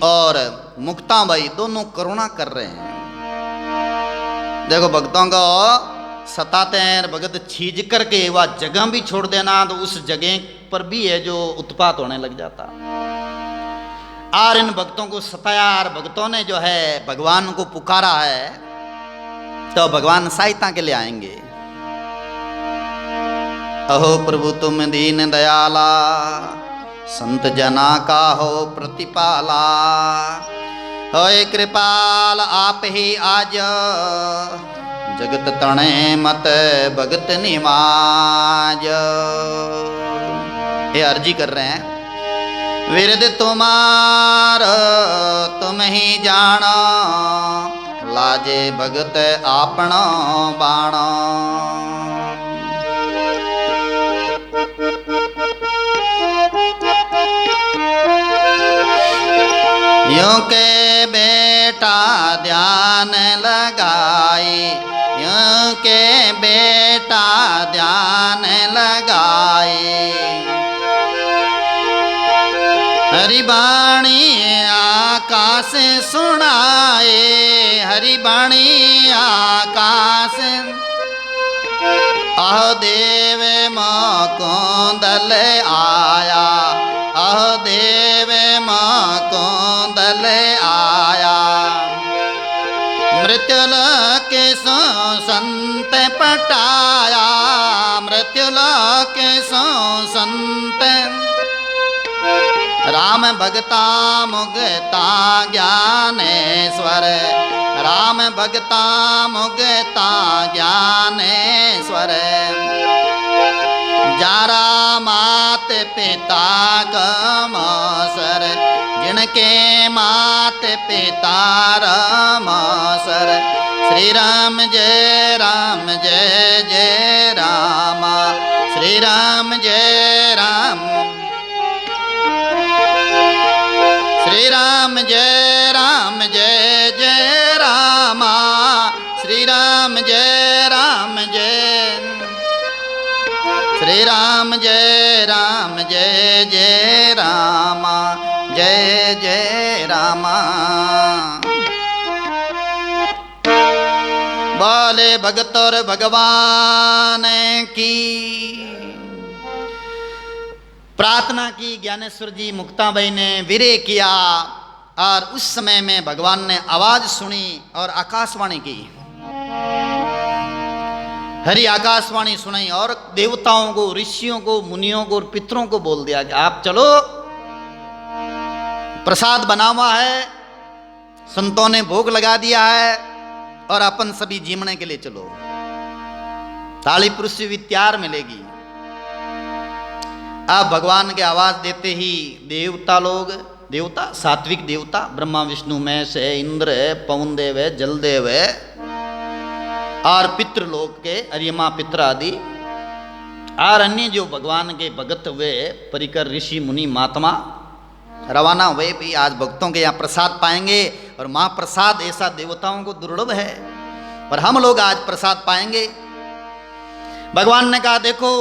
और मुक्ताबाई दोनों करुणा कर रहे हैं। देखो भक्तों को सताते हैं, भगत छीज करके वह जगह भी छोड़ देना तो उस जगह पर भी है जो उत्पात होने लग जाता। और इन भक्तों को सताया और भक्तों ने जो है भगवान को पुकारा है, तो भगवान सहायता के लिए आएंगे। अहो प्रभु तुम दीन दयाला, संत जना का हो प्रतिपाला। होए कृपाल आप ही आज, जगत तणे मत भगत निवाज। ये अर्जी कर रहे हैं। विरद तुम्हार तुम ही जानो, लाजे भगत आपनो बाणो। यूं के बेटा ध्यान लगाए, यूं के बेटा ध्यान लगाए। हरि बाणी आकाश सुनाए, हरि बाणी आकाश। अह देव मुकुंदल आया, अह देव मुकुंदल आया। मृत्युलोक सो संत पटाया, मृत्युलोक सो संत। राम भगता मुगता ज्ञानेश्वर, राम भगता मुगता ज्ञानेश्वर। जारा मात पिता कमसर, जिनके मात पिता रामसर। श्री राम जय राम जय जय रामा, श्री राम जय राम, श्री राम जय राम जय जय रामा, श्री राम जय राम जय, श्री राम जय राम जय जय रामा, जय जय रामा। बोले भगत और भगवान की। प्रार्थना की ज्ञानेश्वर जी, मुक्ताबाई ने विरह किया और उस समय में भगवान ने आवाज सुनी और आकाशवाणी की। हरि आकाशवाणी सुनाई और देवताओं को, ऋषियों को, मुनियों को और पितरों को बोल दिया कि आप चलो, प्रसाद बना हुआ है, संतों ने भोग लगा दिया है और अपन सभी जीवने के लिए चलो। ताली पुरुष भी तैयार मिलेगी। अब भगवान के आवाज देते ही देवता लोग, देवता सात्विक देवता, ब्रह्मा विष्णु महेश है, इंद्र है, पवन देव है, जल देव है और पितृलोक के अर्यमा पितर आदि और अन्य जो भगवान के भगत हुए परिकर ऋषि मुनि महात्मा रवाना हुए। भी आज भक्तों के यहाँ प्रसाद पाएंगे और महाप्रसाद ऐसा देवताओं को दुर्लभ है, पर हम लोग आज प्रसाद पाएंगे। भगवान ने कहा देखो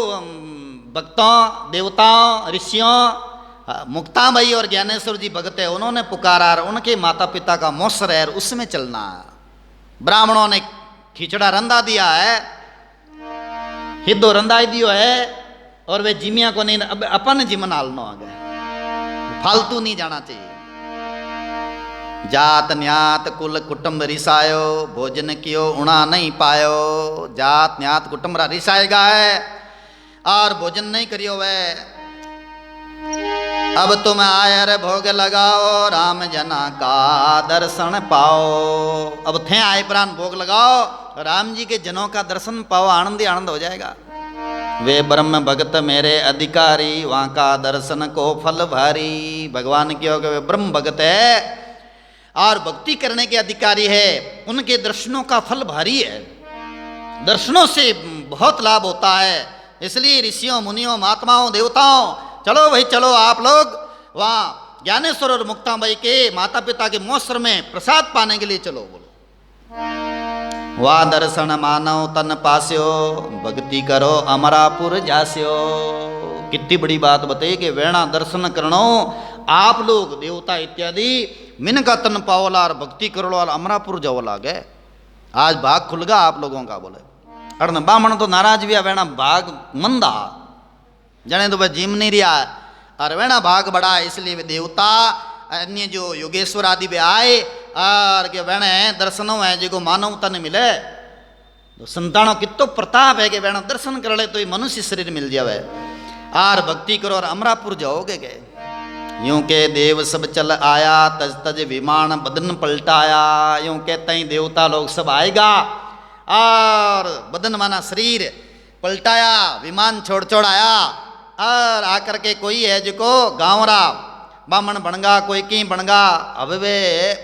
भक्तों, देवताओं, ऋषियों, मुक्ताबाई और ज्ञानेश्वर जी भगत है, उन्होंने पुकारा और उनके माता पिता का मौसर है, उसमें चलना। ब्राह्मणों ने खिचड़ा रंधा दिया है, हिदो रंधाई दियो है और वे जिमिया को नहीं, अब अपन जिमन हालनो आ गए, फालतू नहीं जाना चाहिए। जात न्यात कुल कुटुंब रिसायो, भोजन कियो उणा नहीं पायो। जात न्यात कुटुंब रिसाएगा है और भोजन नहीं करियो वे। अब तुम आयर भोग लगाओ, राम जना का दर्शन पाओ। अब थे आए प्राण भोग लगाओ, राम जी के जनों का दर्शन पाओ, आनंद ही आनंद हो जाएगा। वे ब्रह्म भगत मेरे अधिकारी, वहाँ का दर्शन को फल भारी। भगवान की हो वे ब्रह्म भगत है और भक्ति करने के अधिकारी है, उनके दर्शनों का फल भारी है। दर्शनों से बहुत लाभ होता है। इसलिए ऋषियों, मुनियों, महात्माओं, देवताओं, चलो भाई चलो, आप लोग वहाँ ज्ञानेश्वर और मुक्ताबाई के माता पिता के मौसर में प्रसाद पाने के लिए चलो। बोलो वाह दर्शन मानव तन पास्यो, भक्ति करो अमरापुर जास्यो। कितनी बड़ी बात बताइए कि वेणा दर्शन करनो आप लोग देवता इत्यादि मिन का तन पावला और भक्ति करोला और अमरापुर जाओ लागे। आज भाग खुल गया आप लोगों का बोले। अरे बामण तो नाराज भी वेणा भाग मंदा जने तो वह जिम नहीं रिया और वेणा भाग बड़ा है, इसलिए वे देवता अन्य जो योगेश्वर आदि वे आए और के वेणे दर्शनों है जो मानव तन मिले तो संतानों कितो प्रताप है कि वेणा दर्शन कर ले तो ये मनुष्य शरीर मिल जावे आर भक्ति करो और अमरापुर जाओगे गए। यूं के देव सब चल आया तज तज विमान बदन पलटाया। यूं कहते ही देवता लोग सब आएगा और बदन माना शरीर पलटाया, विमान छोड़ छोड़ आया और आकर के कोई है जो गाँवरा बामण बनगा कोई की बनगा। अब वे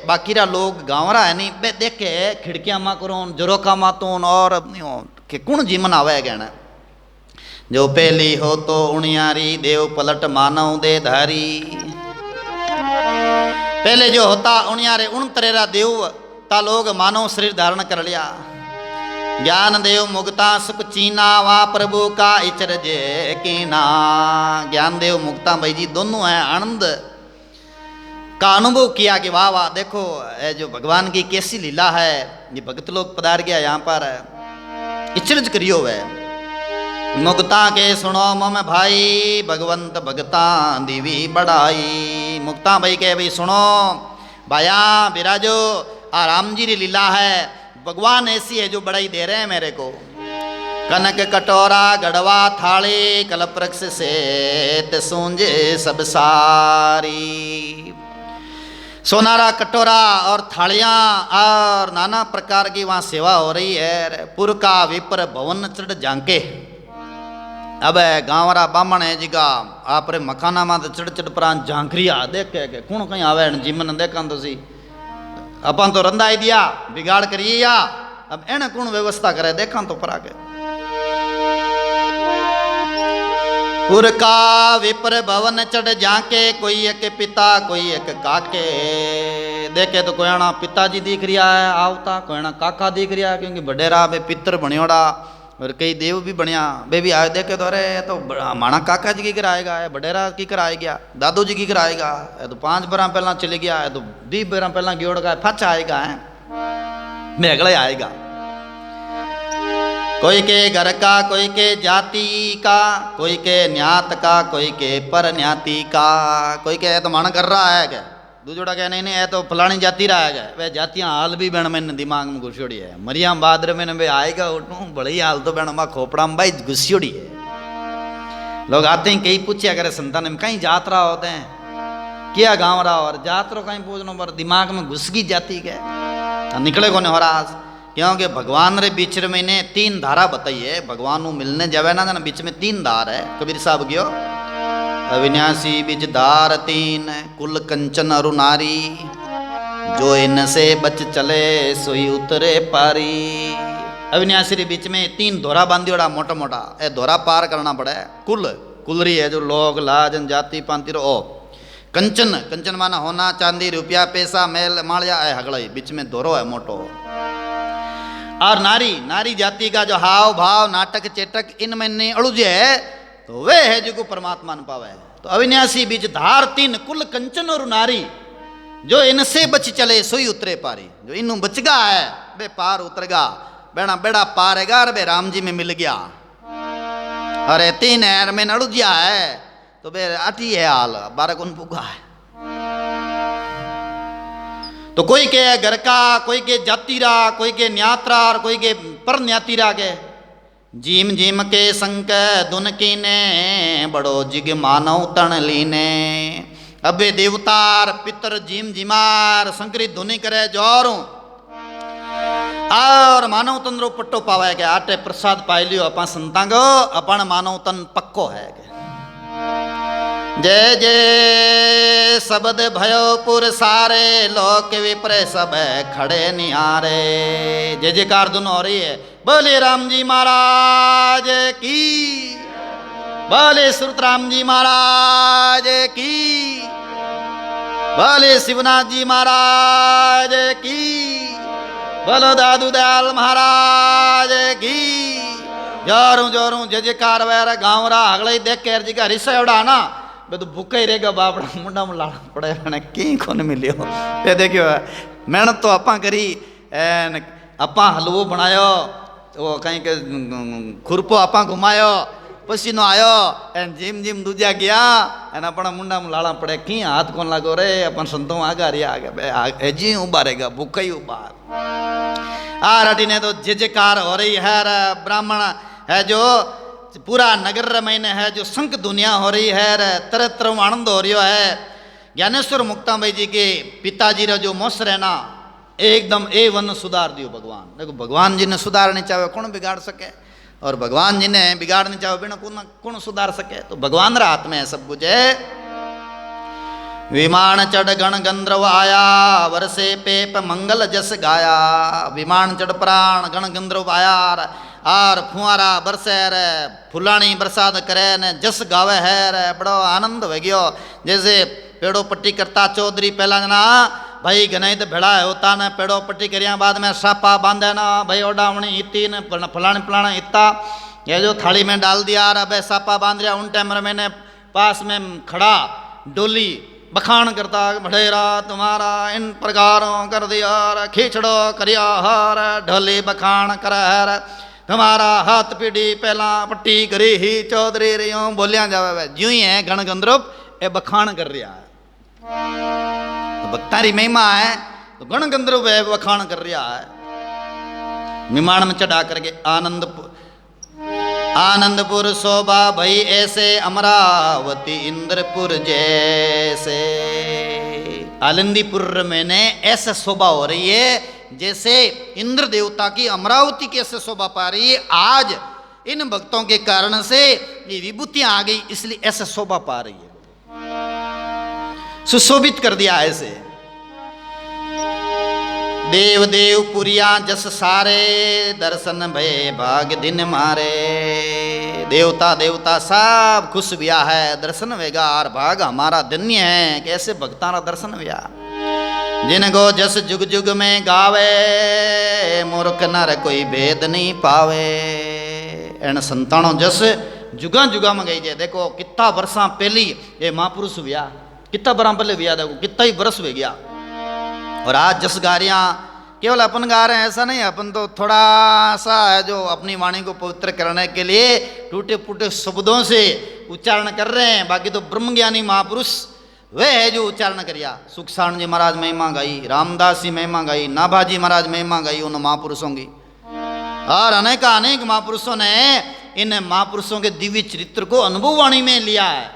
बाकीरा लोग गाँवरा है नहीं बे देखे खिड़कियाँ मा करो जरोका मातून और के कुण जीवन आवे गहना जो पहली हो तो उणियारी देव पलट मानव दे धारी। पहले जो होता उणियारे उन तरेरा देव ता लोग मानव शरीर धारण कर लिया। ज्ञान देव मुक्ता सुख चीना वा प्रभु का इचर जे कीना। ज्ञान देव मुक्ता भाई जी दोनों हैं आनंद का अनुभव किया कि वाह वाह देखो ये जो भगवान की कैसी लीला है। ये भक्त लोग पधार गया यहाँ पर इचरज करियो वह मुक्ता के सुनो मम भाई भगवंत भगता देवी बढ़ाई। मुक्ता भाई के भाई सुनो भाया बिराजो आ राम जी री लीला है। भगवान ऐसी है जो बढ़ाई दे रहे हैं मेरे को। कनक कटोरा गढ़वा थाली कलप्रक्ष से सूंजे सब सारी। सोनारा कटोरा और थालियां और नाना प्रकार की वहाँ सेवा हो रही है। पुर का विपर भवन चढ़ झांके। अब गाँवरा बामण है जिगा आप रे मकाना में चढ़ चढ़ प्राण झांकरिया देखे के कौन कहीं आवे जीवन देखा तो सी अपन तो रंधाई दिया बिगाड़ करिए या अब एने कौन व्यवस्था करे देखा तो परा के। पुर का विपर भवन चढ़ जाके कोई एक पिता कोई एक काके। देखे तो कोई आना पिताजी दिख रिया है आवता कोई आना काका दिख रिया है क्योंकि बडेरा बे पितर बनियोड़ा और कई देव भी बढ़िया बे भी आए देखे तो अरे तो माना काका जी की कराएगा है बडेरा की कराए गया दादू जी की कराएगा है तो 5 बरा पहला चले गया है तो 20 बरा पहला गियोड़ का फच आएगा है मैं अगले आएगा। कोई के घर का कोई के जाति का कोई के न्यात का कोई के पर न्याति का। कोई के तो मन कर रहा है क्या दूजोड़ा कह नहीं है तो फलानी जाति रहा है वह जातियाँ हाल भी बहन मैंने दिमाग में घुसियोड़ी है। मरियम बादर में वे आएगा उठूँ बड़ी हाल तो बहन माँ खोपड़ा में भाई घुसियोड़ी है। लोग आते हैं कहीं पूछा करे संतान में कहीं यात्रा होते हैं क्या गाँव रहा और यात्रा कहीं पूछना पर दिमाग में घुस गई जाती के निकले को नहीं हो रहा। क्योंकि भगवान रे बीच में ने 3 धारा बताई है। भगवान को मिलने जावे ना बीच में 3 धार है। कबीर साहब क्यों अविनाशी बीज धार 3 कुल कंचन अरु नारी जो इनसे बच चले सोई उतरे पारी। अविनाशी रे बीच में 3 धोरा बांधियोड़ा मोटा मोटा ए धोरा पार करना पड़े। कुलरी है जो लोग लाजन जाति पांति ओ कंचन कंचन माना होना चांदी रुपया पैसा मेल मालिया है हगड़ई बीच में धोरो है मोटो। और नारी नारी जाति का जो हाव भाव नाटक चेटक इनमें नहीं अड़ुजे है तो वे है जो परमात्मा न पावे। तो अविनाशी बीच धार 3 कुल कंचन और नारी जो इनसे बच चले सोई उतरे पारी। जो इनू बचगा है वे पार उतरगा बेड़ा बेड़ा पारेगा और बे राम जी में मिल गया। अरे 3 है में अड़ुजिया है तो बे आटी है हाल 12 गुण पुगा है। तो कोई के घर का कोई के जातिरा कोई के न्यात्रा और कोई के पर न्यातिरा के जीम जीम के संक दुन कीने बड़ो जिग मानव तन लीने। अबे देवतार पितर जीम जिमार संकरी धुनी करे जोरों और मानव तन रो पट्टो पावे के आटे प्रसाद पाई लियो अपन संतांगो अपन मानव तन पक्को है के। जय जय शब्द भयो पुर सारे लोक विप्र सब खड़े निहारे। जय जयकार दोनों हो रही है। बोले राम जी महाराज की बोले सुरत राम जी महाराज की बोले शिवनाथ जी महाराज की बोलो दादू दयाल महाराज की। जोरू जोरू जय जयकार वैर गाँव रा अगले देख के जी का रिश्ता उड़ा ना वे तो भूखा ही रहेगा बापड़ा मुंडा में लाना पड़े मैंने कहीं को नहीं मिलियो ये देखियो मेहनत तो आपा करी एन आपा हलवो बनायो वो कहीं के खुरपो आपा घुमायो पसीनो आयो एन जिम जिम दूजा गया एन अपना मुंडा में लाना पड़े की हाथ कौन लागो रे अपन संतों आगा रिया आगे बे जी उबारेगा भूखा ही उबार आ राटी ने तो जयकार हो रही है ब्राह्मण है जो पूरा नगर महीने है जो संक दुनिया हो रही है तरह तरह आनंद हो रही है ज्ञानेश्वर मुक्ताबाई जी के पिताजी रा जो मोस रहना एकदम A1 सुधार दियो भगवान देखो भगवान जी ने सुधारनी चाहे कौन बिगाड़ सके और भगवान जी ने बिगाड़नी चाहे बिना कौन सुधार सके तो भगवान रा हाथ में है सब कुछ है विमान चढ़ गण गंधर्व आया वर्षे पेप मंगल जस गाया विमान चढ़ प्राण गण गंधर्व आया आर फुआरा बरसे रे फुलानी बरसात करे ने जस गावे है रे बड़ो आनंद हो गयो जैसे पेड़ो पट्टी करता चौधरी पहला जना भाई गनाई तो भेड़ा होता ने पेड़ो पट्टी करिया बाद में सापा बांधे ना भाई ओडावणी इतनी ने फलाने फलाना इतना ये जो थाली में डाल दिया और अब सापा बांध दिया उन टाइम मैंने पास में खड़ा डोली बखान करता भड़ेरा तुम्हारा इन प्रकारों कर दिया खींचड़ो करिया हार ढोली बखान कर तुम्हारा हाथ पीढ़ी पहला पट्टी करी ही चौधरी रियो बोलिया जावे ज्यों ही है गण गंधर्व ये बखान कर रहा है तो भक्तारी महिमा है तो गण गंधर्व है बखान कर रहा है विमान में चढ़ा करके आनंदपुर शोभा भई ऐसे अमरावती इंद्रपुर जैसे आनंदीपुर में ने ऐसे शोभा हो रही है जैसे इंद्र देवता की अमरावती की ऐसे शोभा पा रही है आज इन भक्तों के कारण से ये विभूतियां आ गई इसलिए ऐसे शोभा पा रही है सुशोभित कर दिया ऐसे देव देव पुरिया जस सारे दर्शन भय भाग दिन मारे देवता देवता सब खुश हुआ है दर्शन वेगा और भाग हमारा धन्य है कैसे भक्तारा दर्शन हुआ जिनको जस जुग जुग में गावे मूर्ख नर कोई भेद नहीं पावे एन संतानों जस जुगा जुगा में गई जे देखो कितना वर्षा पहली ये महापुरुष हुआ कितना बरा पहले हुआ देखो कितना ही बरस हो गया और आज जस गा रहे केवल अपन गा रहे हैं ऐसा नहीं अपन तो थोड़ा सा है जो अपनी वाणी को पवित्र करने के लिए टूटे फूटे शब्दों से उच्चारण कर रहे हैं बाकी तो ब्रह्म ज्ञानी महापुरुष वे है जो उच्चारण करिया सुखसाण जी महाराज महिमा गाई रामदास जी महिमा गाई नाभाजी महाराज महिमा गाई उन महापुरुषों की और अनेक महापुरुषों ने इन महापुरुषों के दिव्य चरित्र को अनुभव वाणी में लिया है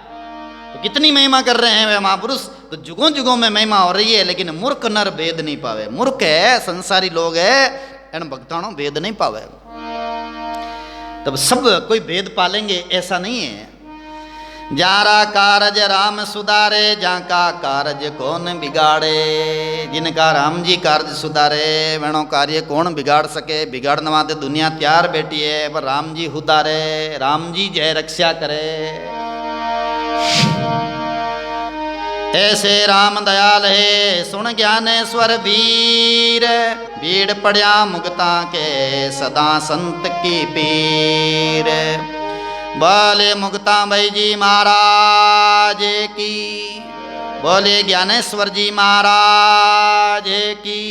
तो कितनी महिमा कर रहे हैं वे महापुरुष तो जुगों जुगों में महिमा हो रही है लेकिन मूर्ख नर भेद नहीं पावे मूर्ख है संसारी लोग है इन भक्तानों भेद नहीं पावे तब सब कोई भेद पालेंगे ऐसा नहीं है जारा कारज राम सुधारे जाका कारज कौन बिगाड़े जिनका राम जी कार्य सुधारे वेणो कार्य कौन बिगाड़ सके बिगाड़ने वाले दुनिया तैयार बैठी है पर राम जी उधारे राम जी जय रक्षा करे ऐसे राम दयाल है सुन ज्ञानेश्वर वीर भीड़ पड़िया मुक्ता के सदा संत की पीर बोले मुक्ताबाई जी महाराज की बोले ज्ञानेश्वर जी महाराज की।